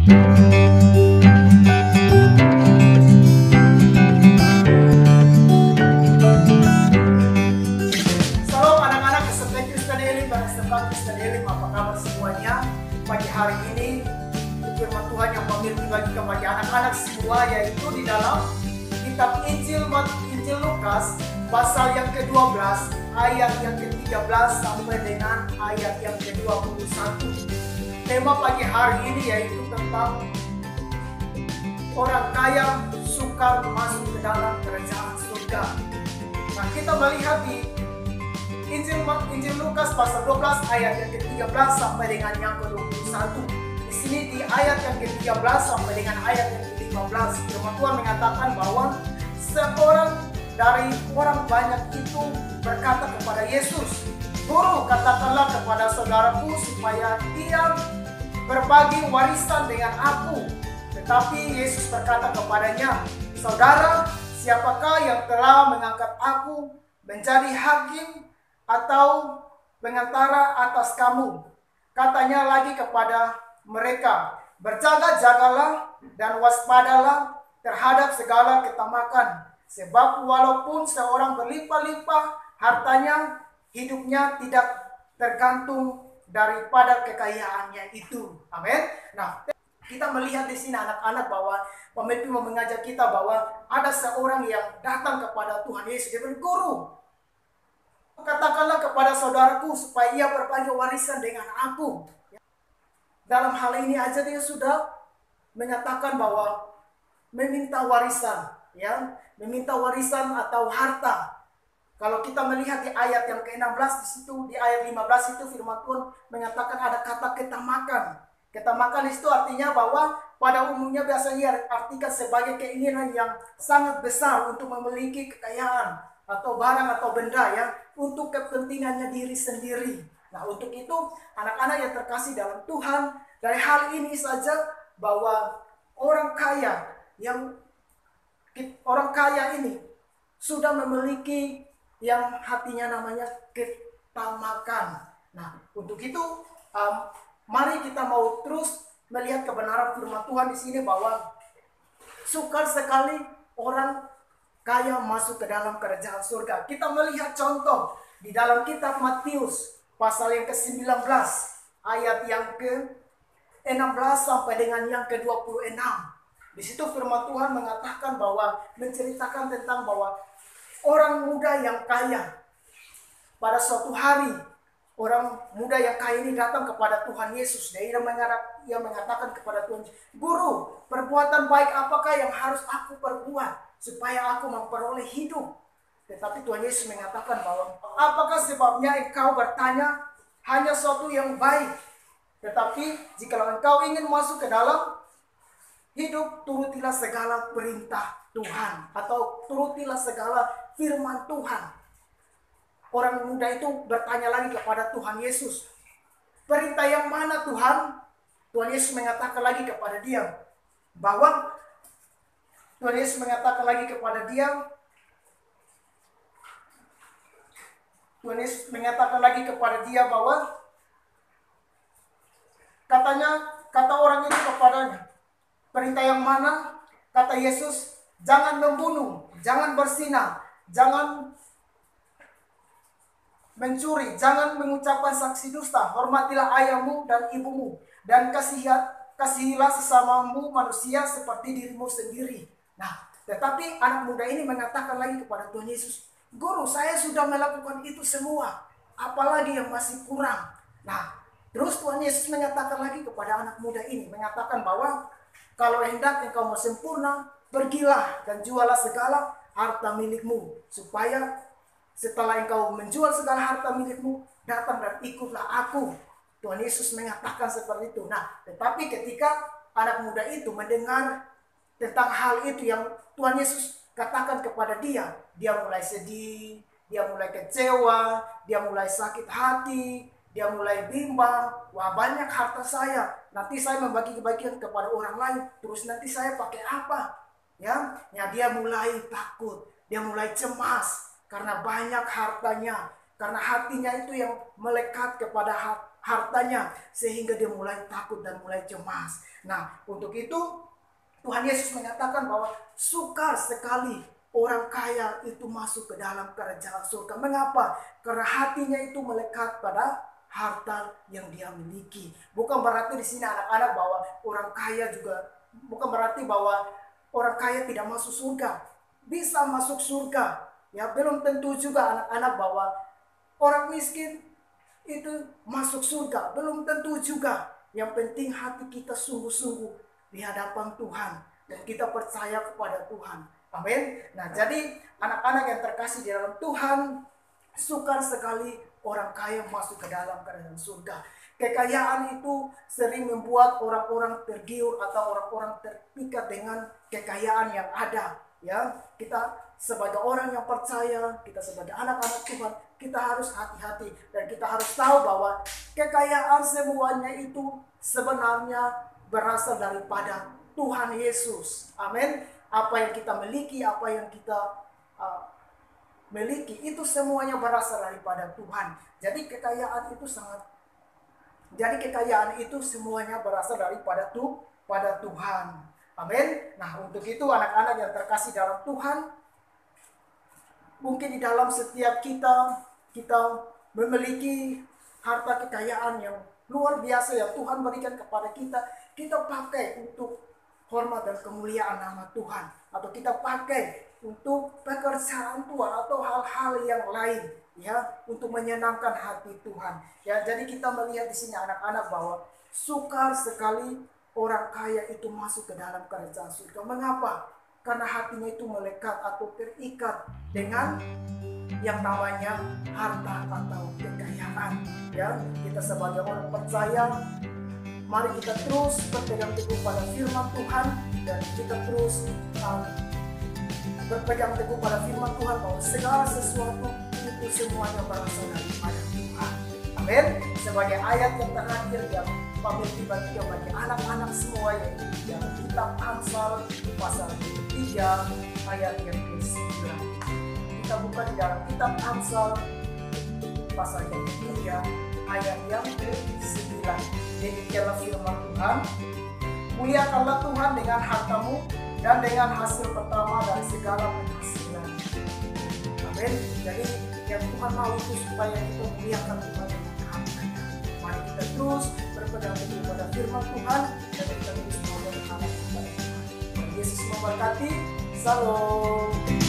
Salam anak-anak peserta Kristen Elim dan peserta Kristen Elim, apa kabar semuanya? Pagi hari ini firman Tuhan yang memiliki bagi kepada anak-anak semua, yaitu di dalam kitab Injil Lukas pasal yang ke-12 ayat yang ke-13 sampai dengan ayat yang ke-21. Tema pagi hari ini yaitu tentang orang kaya sukar masuk ke dalam kerajaan surga. Nah, kita melihat di Injil Lukas pasal 12 ayat yang ke-13 sampai dengan yang ke-21. Di sini di ayat yang ke-13 sampai dengan ayat yang ke-15, firman Tuhan mengatakan bahwa seorang dari orang banyak itu berkata kepada Yesus, "Guru, katakanlah kepada saudaraku supaya dia berbagi warisan dengan aku." Tetapi Yesus berkata kepadanya, "Saudara, siapakah yang telah mengangkat aku menjadi hakim atau pengantara atas kamu?" Katanya lagi kepada mereka, "Berjaga-jagalah dan waspadalah terhadap segala ketamakan. Sebab walaupun seorang berlimpah-limpah hartanya, hidupnya tidak tergantung daripada kekayaannya itu." Amin. Nah, kita melihat di sini anak-anak bahwa pemimpin mau mengajak kita bahwa ada seorang yang datang kepada Tuhan Yesus. Dia bilang, "Guru, katakanlah kepada saudaraku supaya ia berbagi warisan dengan aku." Dalam hal ini aja dia sudah mengatakan bahwa meminta warisan, ya, meminta warisan atau harta. Kalau kita melihat di ayat yang ke-16 di situ, di ayat 15 itu firman Tuhan mengatakan ada kata ketamakan. Ketamakan itu artinya bahwa pada umumnya biasanya artikan sebagai keinginan yang sangat besar untuk memiliki kekayaan atau barang atau benda, ya, untuk kepentingannya diri sendiri. Nah, untuk itu anak-anak yang terkasih dalam Tuhan, dari hal ini saja bahwa orang kaya ini sudah memiliki yang hatinya namanya ketamakan. Nah, untuk itu mari kita mau terus melihat kebenaran firman Tuhan di sini bahwa sukar sekali orang kaya masuk ke dalam kerajaan surga. Kita melihat contoh di dalam kitab Matius pasal yang ke-19 ayat yang ke-16 sampai dengan yang ke-26. Di situ firman Tuhan mengatakan bahwa menceritakan tentang bahwa orang muda yang kaya pada suatu hari, orang muda yang kaya ini datang kepada Tuhan Yesus. Dia mengatakan kepada Tuhan, "Guru, perbuatan baik apakah yang harus aku perbuat supaya aku memperoleh hidup?" Tetapi Tuhan Yesus mengatakan bahwa, "Apakah sebabnya engkau bertanya hanya sesuatu yang baik? Tetapi jika engkau ingin masuk ke dalam hidup, turutilah segala perintah Tuhan," atau turutilah segala firman Tuhan. Orang muda itu bertanya lagi kepada Tuhan Yesus, "Perintah yang mana Tuhan?" Tuhan Yesus mengatakan lagi kepada dia bahwa Tuhan Yesus mengatakan lagi kepada dia, Tuhan Yesus mengatakan lagi kepada dia bahwa kata orang itu kepadanya, "Perintah yang mana?" Kata Yesus, "Jangan membunuh, jangan berzina, jangan mencuri, jangan mengucapkan saksi dusta, hormatilah ayahmu dan ibumu, dan kasihilah sesamamu manusia seperti dirimu sendiri." Nah, tetapi anak muda ini mengatakan lagi kepada Tuhan Yesus, "Guru, saya sudah melakukan itu semua, apalagi yang masih kurang?" Nah, terus Tuhan Yesus mengatakan lagi kepada anak muda ini, mengatakan bahwa kalau hendak engkau mau sempurna, pergilah dan jualah segala harta milikmu, supaya setelah engkau menjual segala harta milikmu, datang dan ikutlah aku. Tuhan Yesus mengatakan seperti itu. Nah, tetapi ketika anak muda itu mendengar tentang hal itu yang Tuhan Yesus katakan kepada dia, dia mulai sedih, dia mulai kecewa, dia mulai sakit hati, dia mulai bimbang. Wah, banyak harta saya, nanti saya membagi-bagikan kepada orang lain, terus nanti saya pakai apa? Ya, dia mulai takut, dia mulai cemas karena banyak hartanya, karena hatinya itu yang melekat kepada hartanya sehingga dia mulai takut dan mulai cemas. Nah, untuk itu Tuhan Yesus menyatakan bahwa sukar sekali orang kaya itu masuk ke dalam kerajaan surga. Mengapa? Karena hatinya itu melekat pada harta yang dia miliki. Bukan berarti di sini anak-anak bahwa orang kaya juga, bukan berarti bahwa orang kaya tidak masuk surga. Bisa masuk surga. Ya, belum tentu juga anak-anak bahwa orang miskin itu masuk surga. Belum tentu juga. Yang penting hati kita sungguh-sungguh di hadapan Tuhan dan kita percaya kepada Tuhan. Amin. Nah, jadi anak-anak yang terkasih di dalam Tuhan, sukar sekali orang kaya masuk ke dalam kerajaan surga. Kekayaan itu sering membuat orang-orang tergiur atau orang-orang terpikat dengan kekayaan yang ada. Ya, kita sebagai orang yang percaya, kita sebagai anak-anak Tuhan, kita harus hati-hati dan kita harus tahu bahwa kekayaan semuanya itu sebenarnya berasal daripada Tuhan Yesus. Amin. Apa yang kita miliki, apa yang kita miliki, itu semuanya berasal daripada Tuhan. Jadi kekayaan itu semuanya berasal daripada Tuhan. Amin. Nah, untuk itu anak-anak yang terkasih dalam Tuhan, mungkin di dalam setiap kita memiliki harta kekayaan yang luar biasa yang Tuhan berikan kepada kita. Kita pakai untuk hormat dan kemuliaan nama Tuhan, atau kita pakai untuk pekerjaan Tuhan atau hal-hal yang lain, ya, untuk menyenangkan hati Tuhan. Ya, jadi kita melihat di sini anak-anak bahwa sukar sekali orang kaya itu masuk ke dalam kerajaan surga. Mengapa? Karena hatinya itu melekat atau terikat dengan yang namanya harta atau kekayaan. Ya, kita sebagai orang percaya, mari kita terus berpegang teguh pada firman Tuhan dan kita terus berpegang teguh pada firman Tuhan bahwa segala sesuatu itu semuanya berasal daripada Tuhan. Amin. Sebagai ayat yang terakhir yang Pamil tiba-tiba bagi anak-anak semua, yaitu dalam kitab Amsal pasal 3 ayat yang ke-9. Kita buka di dalam kitab Amsal pasal yang ke-3 ayat yang ke-9. Demikianlah firman Tuhan. Muliakanlah Tuhan dengan hartamu dan dengan hasil pertama dari segala penghasilan. Amin. Jadi yang Tuhan mau itu supaya kita muliakan Tuhan dengan hartanya. Mari kita terus berpegang teguh pada firman Tuhan dan kita terus mau berharap kepada Tuhan. Yesus memberkati. Salam.